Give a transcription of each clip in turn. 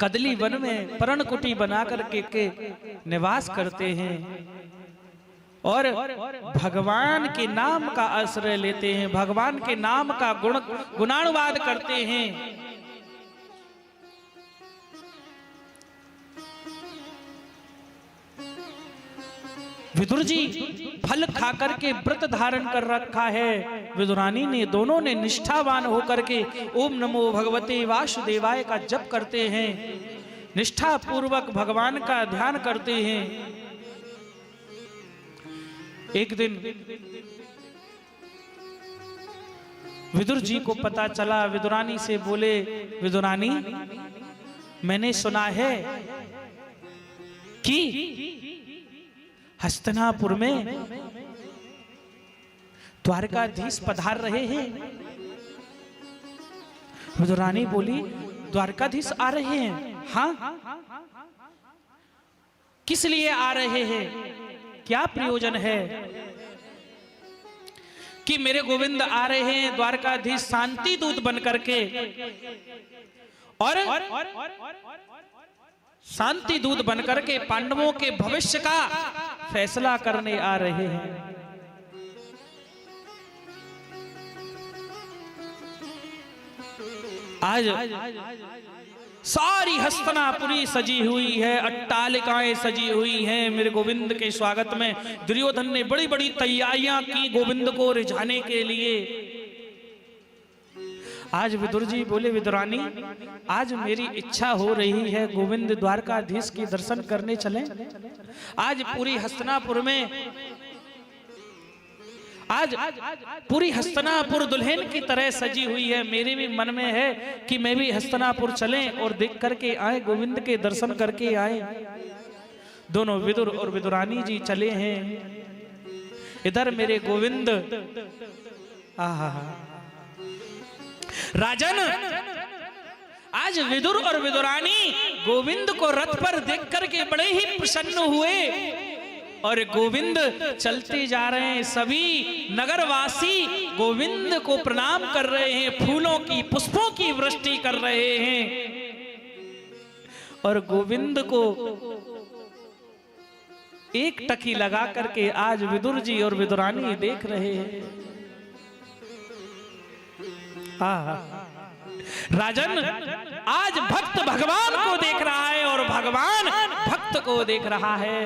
कदली one में पर्णकुटी बना करके के निवास करते हैं और भगवान के नाम का आश्रय लेते हैं, भगवान के नाम का गुणानुवाद करते हैं। विदुर जी फल खाकर के व्रत धारण कर रखा है। विदुरानी ने दोनों ने निष्ठावान होकर के ओम नमो भगवते वासुदेवाय का जप करते हैं, निष्ठा पूर्वक भगवान का ध्यान करते हैं। एक दिन विदुर जी को पता चला, विदुरानी से बोले, विदुरानी मैंने सुना है कि हस्तिनापुर में द्वारकाधीश पधार रहे हैं। विदुरानी बोली, द्वारकाधीश आ रहे हैं? हाँ। किस लिए आ रहे हैं? क्या प्रयोजन है? कि मेरे गोविंद आ रहे हैं द्वारकाधीश शांति दूत बनकर के, और शांति दूत बनकर के पांडवों के भविष्य का फैसला करने आ रहे हैं। आज सारी हस्तिनापुरी सजी हुई है, अट्टालिकाएं सजी हुई हैं मेरे गोविंद के स्वागत में। दुर्योधन ने बड़ी बड़ी तैयारियां की गोविंद को रिझाने के लिए। आज विदुर जी बोले, विदुरानी आज मेरी इच्छा हो रही है गोविंद द्वारकाधीश के दर्शन करने चलें। आज पूरी हस्तिनापुर में, आज पूरी हस्तिनापुर दुल्हन की तरह सजी हुई है। मेरे भी मन में है कि मैं भी हस्तिनापुर चलें और देख करके आए, गोविंद के दर्शन करके आए। दोनों विदुर और विदुरानी जी चले हैं। इधर मेरे गोविंद, आहा राजन, आज विदुर और विदुरानी गोविंद को रथ पर देख करके बड़े ही प्रसन्न हुए और गोविंद चलते जा रहे हैं। सभी नगरवासी गोविंद को प्रणाम कर रहे हैं, फूलों की पुष्पों की वृष्टि कर रहे हैं और गोविंद को एक टकी लगा करके आज विदुर जी और विदुरानी देख रहे हैं। राजन, आज भक्त भगवान को देख रहा है और भगवान भक्त को देख रहा है।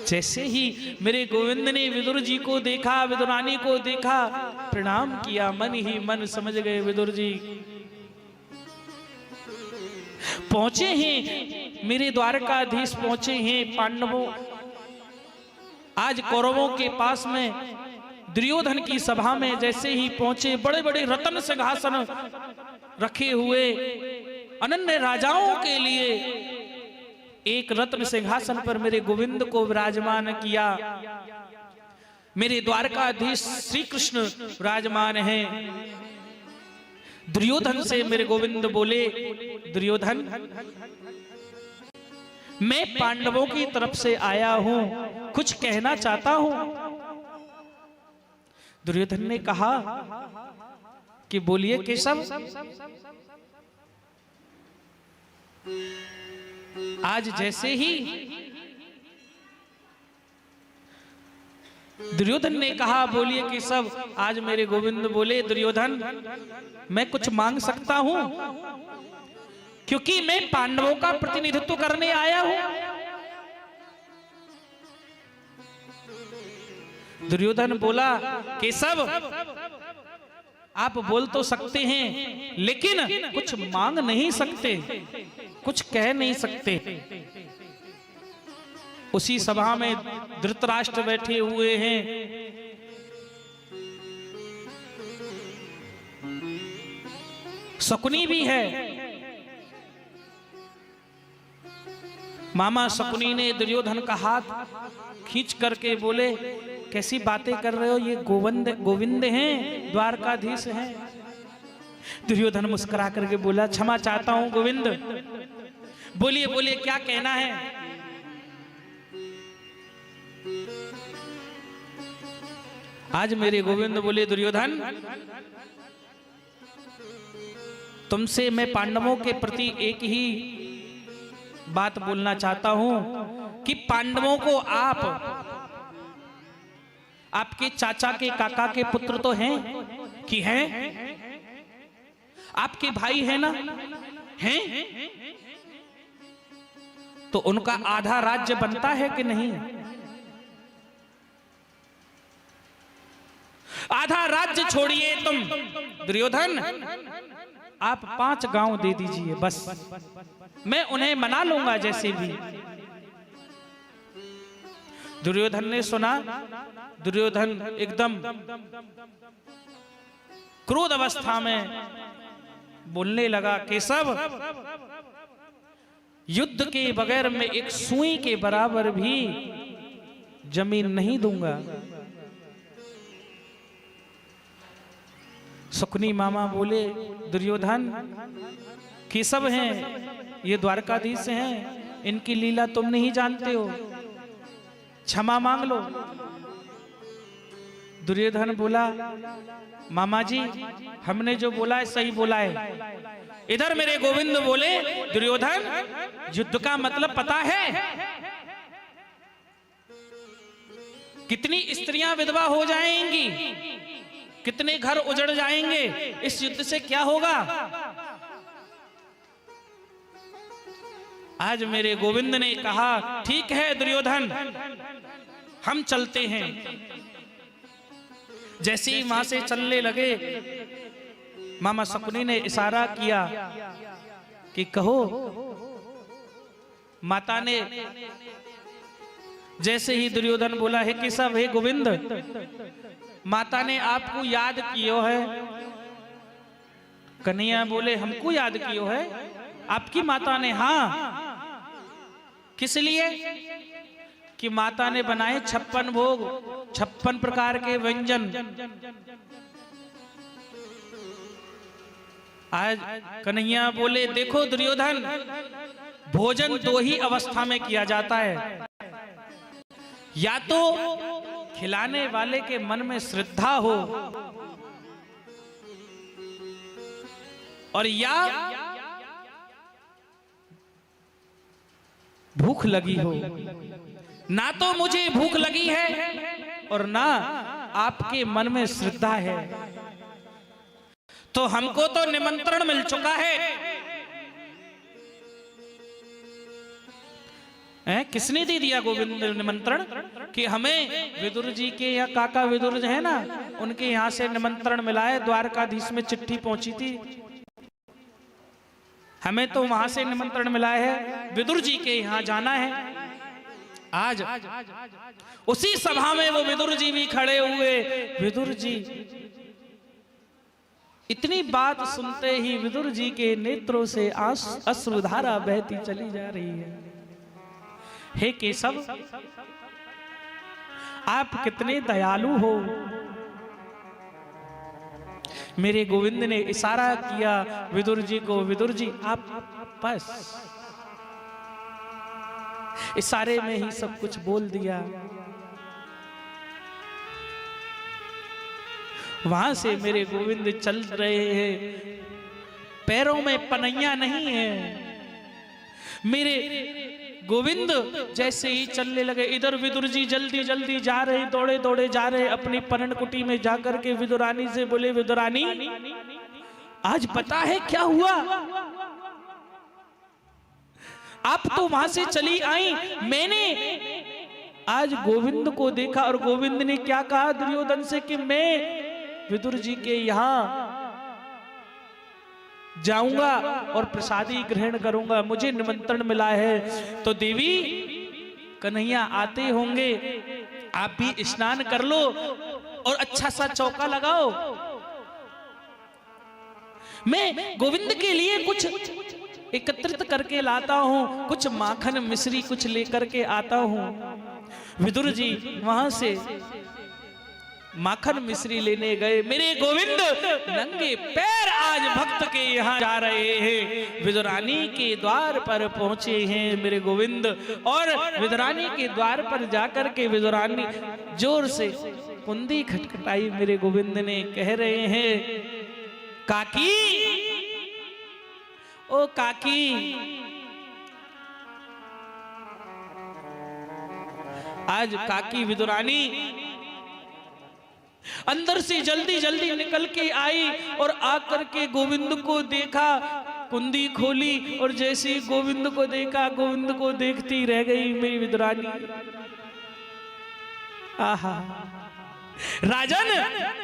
जैसे ही मेरे गोविंद ने विदुर जी को देखा, विदुरानी को देखा, प्रणाम किया, मन ही मन समझ गए विदुर जी पहुंचे हैं, मेरे द्वारकाधीश पहुंचे हैं। पांडवों आज कौरवों के पास में दुर्योधन की सभा में जैसे ही पहुंचे, बड़े बड़े रत्न सिंहासन रखे हुए, अनन्य राजाओं के लिए एक रत्न सिंहासन पर मेरे गोविंद को विराजमान किया। मेरे द्वारकाधीश श्री कृष्ण विराजमान हैं। दुर्योधन से मेरे गोविंद बोले, दुर्योधन मैं पांडवों की तरफ से आया हूं, कुछ कहना चाहता हूं। दुर्योधन ने कहा कि बोलिए केशव। आज जैसे ही दुर्योधन ने कहा बोलिए केशव, आज मेरे गोविंद बोले, दुर्योधन मैं कुछ मांग सकता हूं क्योंकि मैं पांडवों का प्रतिनिधित्व करने आया हूं। दुर्योधन बोला, केशव आप बोल तो सकते हैं लेकिन कुछ मांग नहीं सकते, कुछ कह नहीं सकते। उसी सभा में धृतराष्ट्र बैठे हुए हैं। शकुनी भी है। मामा शकुनी ने दुर्योधन का हाथ खींच करके बोले, कैसी बातें कर रहे हो, ये गोविंद हैं, द्वारकाधीश हैं। दुर्योधन मुस्कुरा करके बोला, क्षमा चाहता हूं गोविंद, बोलिए बोलिए क्या कहना है। आज मेरे गोविंद बोले दुर्योधन, तुमसे मैं पांडवों के प्रति एक ही बात बोलना चाहता हूं कि पांडवों को आपके चाचा के काका के पुत्र तो हैं कि हैं? आपके भाई हैं ना? हैं? तो उनका आधा राज्य बनता है कि नहीं? आधा राज्य छोड़िए तुम दुर्योधन, आप 5 गांव दे दीजिए बस, मैं उन्हें मना लूंगा जैसे भी। दुर्योधन ने सुना, दुर्योधन एकदम क्रोध अवस्था में बोलने लगा, केशव, युद्ध के बगैर मैं एक सुई के बराबर भी जमीन नहीं दूंगा। सुकनी मामा बोले, दुर्योधन, केशव हैं, ये द्वारकाधीश हैं, इनकी लीला तुम नहीं जानते हो, क्षमा मांग लो। दुर्योधन बोला, मामा जी, हमने जो बोला है सही बोला है। इधर मेरे गोविंद बोले, दुर्योधन, युद्ध का मतलब पता है? कितनी स्त्रियां विधवा हो जाएंगी, कितने घर उजड़ जाएंगे, इस युद्ध से क्या होगा? आज मेरे गोविंद ने कहा, ठीक है दुर्योधन, हम चलते हैं। जैसे ही वहां से चलने लगे, मामा शकुनी ने इशारा किया कि कहो। माता ने जैसे ही दुर्योधन बोला, हे केशव, हे गोविंद, माता ने आपको याद कियो है। कन्हैया बोले, हमको याद कियो है? आपकी माता ने? हाँ। किस लिए? कि माता ने बनाए 56 भोग, 56 प्रकार के व्यंजन। आज कन्हैया बोले, देखो दुर्योधन, भोजन 2 ही अवस्था में किया जाता है, या तो खिलाने वाले के मन में श्रद्धा हो, और या भूख लगी हो। ना तो मुझे भूख लगी है और ना आपके मन में श्रद्धा है, तो हमको तो निमंत्रण मिल चुका है। किसने दे दिया गोविंद निमंत्रण? कि हमें विदुर जी के या काका विदुर है ना, उनके यहां से निमंत्रण मिला है। द्वारकाधीश में चिट्ठी पहुंची थी, हमें तो वहां से निमंत्रण मिला है, विदुर जी के यहां जाना है। आज उसी सभा में वो विदुर जी भी खड़े हुए। विदुर जी, इतनी बात सुनते ही विदुर जी के नेत्रों से अश्रुधारा बहती चली जा रही है। हे केशव, आप कितने दयालु हो। मेरे गोविंद ने इशारा किया विदुर जी को, विदुर जी आप बस इशारे में ही सब कुछ बोल दिया। वहां से मेरे गोविंद चल रहे हैं, पैरों में पनैया नहीं है। मेरे गोविंद जैसे ही चलने लगे, इधर विदुर जी जल्दी जल्दी जा रहे, दौड़े दौड़े जा रहे। अपनी परण कुटी में जाकर के विदुरानी से बोले, विदुरानी, आज पता है क्या हुआ? आप तो वहां से चली आई, मैंने आज गोविंद को देखा, और गोविंद ने क्या कहा दुर्योधन से कि मैं विदुर जी के यहां जाऊंगा और प्रसादी ग्रहण करूंगा, मुझे निमंत्रण मिला है। तो देवी, कन्हैया आते होंगे, आप भी स्नान कर लो और अच्छा सा चौका लगाओ। मैं गोविंद के लिए कुछ एकत्रित करके लाता हूं, कुछ माखन मिश्री कुछ लेकर के आता हूं। विदुर जी वहां से माखन मिश्री लेने गए। मेरे गोविंद नंगे पैर आज भक्त के यहाँ जा रहे हैं। विदुरानी के द्वार पर पहुंचे हैं मेरे गोविंद, और विदुरानी के द्वार पर जाकर के विदुरानी जोर से कुंदी खटखटाई मेरे गोविंद ने, कह रहे हैं काकी, ओ काकी, आज काकी विदुरानी अंदर से जल्दी जल्दी निकल के आई और आकर के गोविंद को देखा, कुंदी खोली और जैसे गोविंद को देखा, गोविंद को देखती रह गई मेरी विदुरानी। आहा, राजन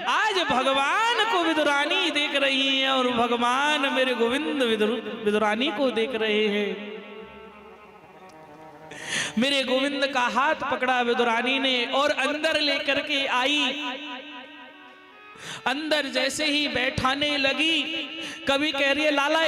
आज भगवान को विदुरानी देख रही है और भगवान मेरे गोविंद विदुरानी को देख रहे हैं। मेरे गोविंद का हाथ पकड़ा विदुरानी ने और अंदर लेकर के आई। अंदर जैसे ही बैठाने लगी, कभी कह रही है लाला